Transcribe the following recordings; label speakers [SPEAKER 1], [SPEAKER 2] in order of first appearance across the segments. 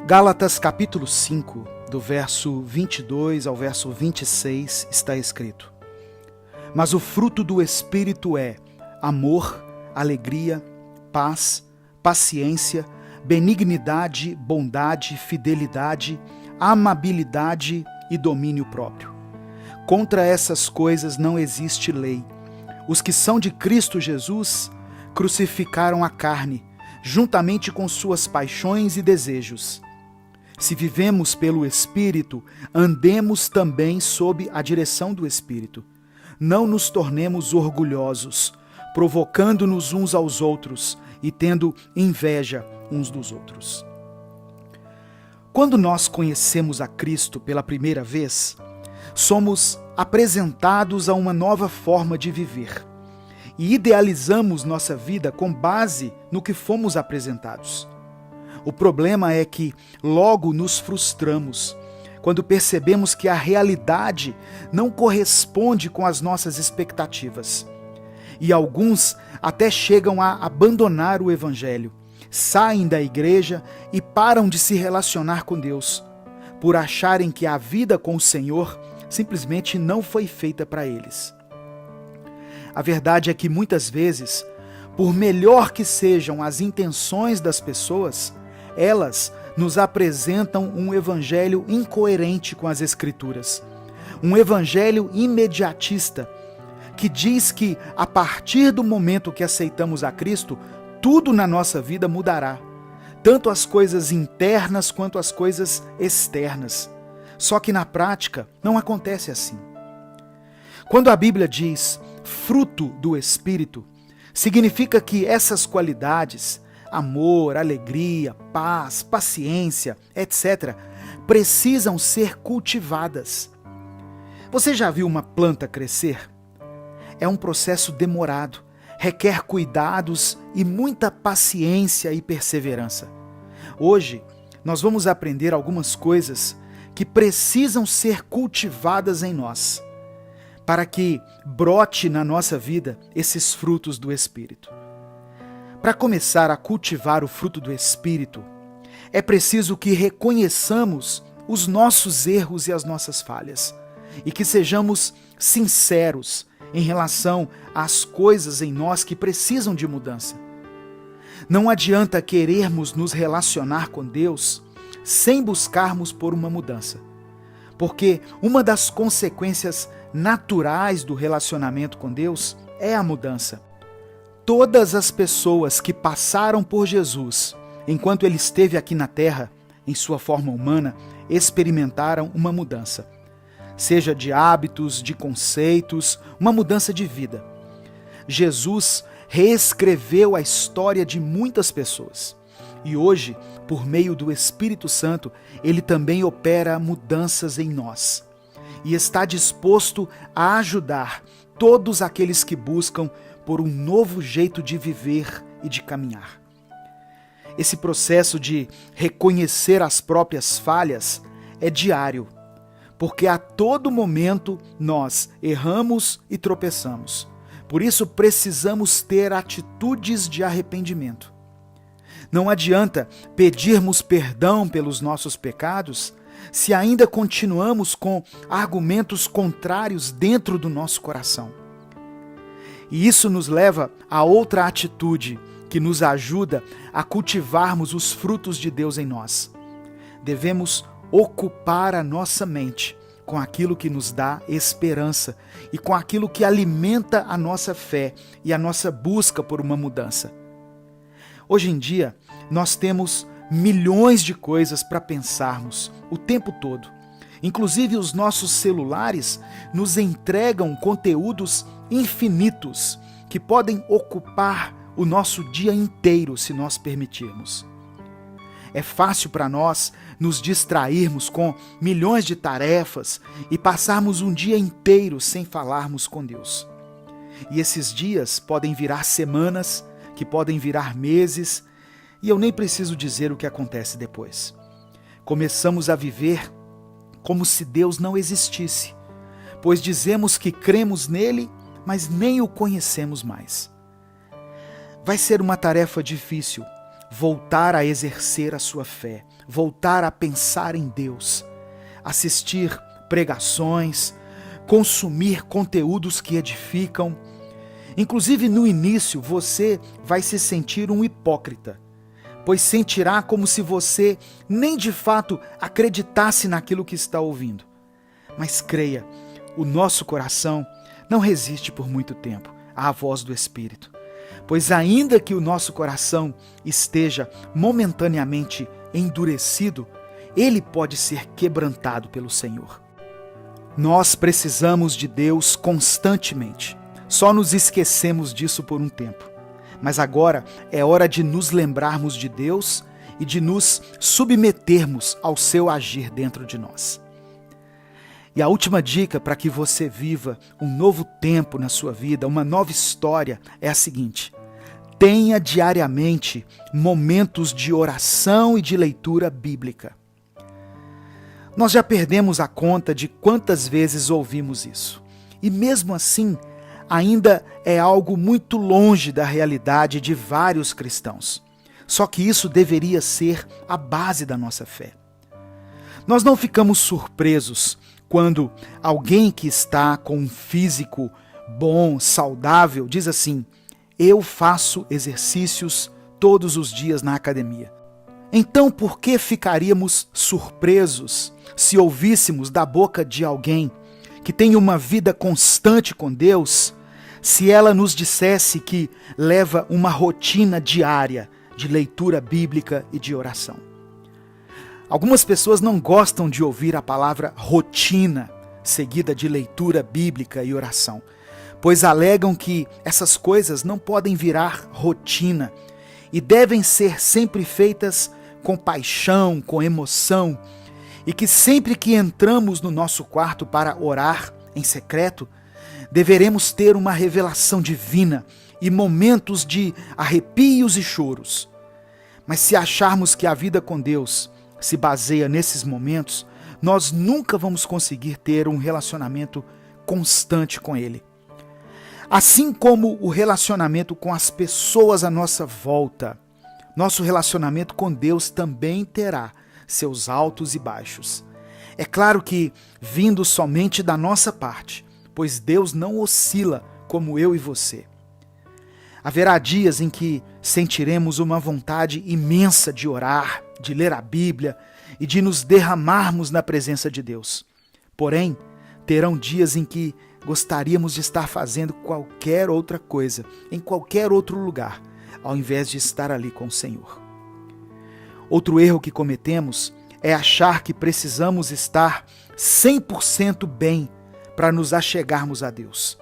[SPEAKER 1] Gálatas capítulo 5, do verso 22 ao verso 26, está escrito: Mas o fruto do Espírito é amor, alegria, paz, paciência, benignidade, bondade, fidelidade, amabilidade e domínio próprio. Contra essas coisas não existe lei. Os que são de Cristo Jesus crucificaram a carne, juntamente com suas paixões e desejos. Se vivemos pelo Espírito, andemos também sob a direção do Espírito. Não nos tornemos orgulhosos, provocando-nos uns aos outros e tendo inveja uns dos outros. Quando nós conhecemos a Cristo pela primeira vez, somos apresentados a uma nova forma de viver e idealizamos nossa vida com base no que fomos apresentados. O problema é que logo nos frustramos quando percebemos que a realidade não corresponde com as nossas expectativas. E alguns até chegam a abandonar o Evangelho, saem da igreja e param de se relacionar com Deus, por acharem que a vida com o Senhor simplesmente não foi feita para eles. A verdade é que muitas vezes, por melhor que sejam as intenções das pessoas, elas nos apresentam um evangelho incoerente com as Escrituras. Um evangelho imediatista, que diz que a partir do momento que aceitamos a Cristo, tudo na nossa vida mudará. Tanto as coisas internas quanto as coisas externas. Só que na prática não acontece assim. Quando a Bíblia diz fruto do Espírito, significa que essas qualidades, amor, alegria, paz, paciência, etc., precisam ser cultivadas. Você já viu uma planta crescer? É um processo demorado, requer cuidados e muita paciência e perseverança. Hoje, nós vamos aprender algumas coisas que precisam ser cultivadas em nós, para que brote na nossa vida esses frutos do Espírito. Para começar a cultivar o fruto do Espírito, é preciso que reconheçamos os nossos erros e as nossas falhas, e que sejamos sinceros em relação às coisas em nós que precisam de mudança. Não adianta querermos nos relacionar com Deus sem buscarmos por uma mudança, porque uma das consequências naturais do relacionamento com Deus é a mudança. Todas as pessoas que passaram por Jesus, enquanto ele esteve aqui na terra, em sua forma humana, experimentaram uma mudança. Seja de hábitos, de conceitos, uma mudança de vida. Jesus reescreveu a história de muitas pessoas. E hoje, por meio do Espírito Santo, ele também opera mudanças em nós. E está disposto a ajudar todos aqueles que buscam por um novo jeito de viver e de caminhar. Esse processo de reconhecer as próprias falhas é diário, porque a todo momento nós erramos e tropeçamos. Por isso precisamos ter atitudes de arrependimento. Não adianta pedirmos perdão pelos nossos pecados se ainda continuamos com argumentos contrários dentro do nosso coração. E isso nos leva a outra atitude que nos ajuda a cultivarmos os frutos de Deus em nós. Devemos ocupar a nossa mente com aquilo que nos dá esperança e com aquilo que alimenta a nossa fé e a nossa busca por uma mudança. Hoje em dia, nós temos milhões de coisas para pensarmos o tempo todo. Inclusive, os nossos celulares nos entregam conteúdos infinitos que podem ocupar o nosso dia inteiro, se nós permitirmos. É fácil para nós nos distrairmos com milhões de tarefas e passarmos um dia inteiro sem falarmos com Deus. E esses dias podem virar semanas, que podem virar meses, e eu nem preciso dizer o que acontece depois. Começamos a viver como se Deus não existisse, pois dizemos que cremos nele, mas nem o conhecemos mais. Vai ser uma tarefa difícil voltar a exercer a sua fé, voltar a pensar em Deus, assistir pregações, consumir conteúdos que edificam. Inclusive, no início, você vai se sentir um hipócrita, pois sentirá como se você nem de fato acreditasse naquilo que está ouvindo. Mas creia, o nosso coração não resiste por muito tempo à voz do Espírito, pois ainda que o nosso coração esteja momentaneamente endurecido, ele pode ser quebrantado pelo Senhor. Nós precisamos de Deus constantemente. Só nos esquecemos disso por um tempo. Mas agora é hora de nos lembrarmos de Deus e de nos submetermos ao seu agir dentro de nós. E a última dica para que você viva um novo tempo na sua vida, uma nova história, é a seguinte: tenha diariamente momentos de oração e de leitura bíblica. Nós já perdemos a conta de quantas vezes ouvimos isso. E mesmo assim, ainda é algo muito longe da realidade de vários cristãos. Só que isso deveria ser a base da nossa fé. Nós não ficamos surpresos quando alguém que está com um físico bom, saudável, diz assim: eu faço exercícios todos os dias na academia. Então, por que ficaríamos surpresos se ouvíssemos da boca de alguém que tem uma vida constante com Deus, se ela nos dissesse que leva uma rotina diária de leitura bíblica e de oração? Algumas pessoas não gostam de ouvir a palavra rotina, seguida de leitura bíblica e oração, pois alegam que essas coisas não podem virar rotina e devem ser sempre feitas com paixão, com emoção, e que sempre que entramos no nosso quarto para orar em secreto, deveremos ter uma revelação divina e momentos de arrepios e choros. Mas se acharmos que a vida com Deus se baseia nesses momentos, nós nunca vamos conseguir ter um relacionamento constante com Ele. Assim como o relacionamento com as pessoas à nossa volta, nosso relacionamento com Deus também terá seus altos e baixos. É claro que vindo somente da nossa parte, pois Deus não oscila como eu e você. Haverá dias em que sentiremos uma vontade imensa de orar, de ler a Bíblia e de nos derramarmos na presença de Deus. Porém, terão dias em que gostaríamos de estar fazendo qualquer outra coisa, em qualquer outro lugar, ao invés de estar ali com o Senhor. Outro erro que cometemos é achar que precisamos estar 100% bem para nos achegarmos a Deus.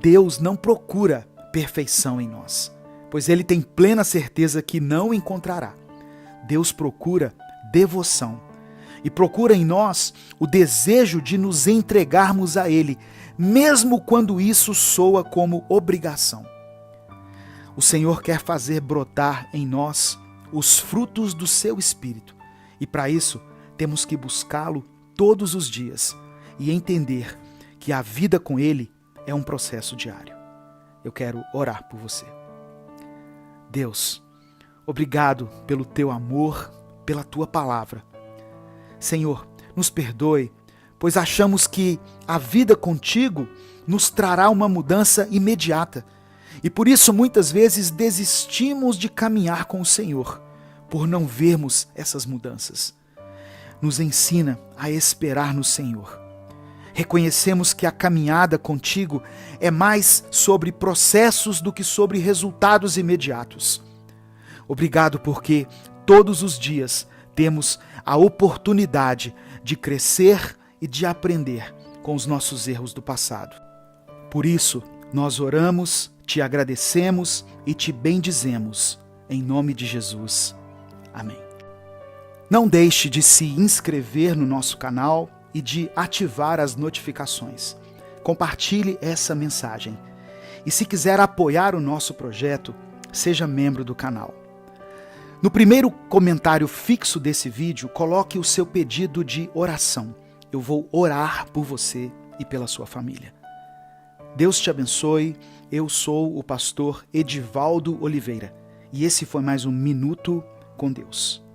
[SPEAKER 1] Deus não procura perfeição em nós, pois Ele tem plena certeza que não encontrará. Deus procura devoção e procura em nós o desejo de nos entregarmos a Ele, mesmo quando isso soa como obrigação. O Senhor quer fazer brotar em nós os frutos do seu Espírito, e para isso temos que buscá-lo todos os dias e entender que a vida com Ele é um processo diário. Eu quero orar por você. Deus, obrigado pelo teu amor, pela tua palavra. Senhor, nos perdoe, pois achamos que a vida contigo nos trará uma mudança imediata. E por isso muitas vezes desistimos de caminhar com o Senhor, por não vermos essas mudanças. Nos ensina a esperar no Senhor. Reconhecemos que a caminhada contigo é mais sobre processos do que sobre resultados imediatos. Obrigado porque todos os dias temos a oportunidade de crescer e de aprender com os nossos erros do passado. Por isso, nós oramos, te agradecemos e te bendizemos, em nome de Jesus. Amém. Não deixe de se inscrever no nosso canal e de ativar as notificações. Compartilhe essa mensagem. E se quiser apoiar o nosso projeto, seja membro do canal. No primeiro comentário fixo desse vídeo, coloque o seu pedido de oração. Eu vou orar por você e pela sua família. Deus te abençoe. Eu sou o pastor Edivaldo Oliveira E esse foi mais um Minuto com Deus.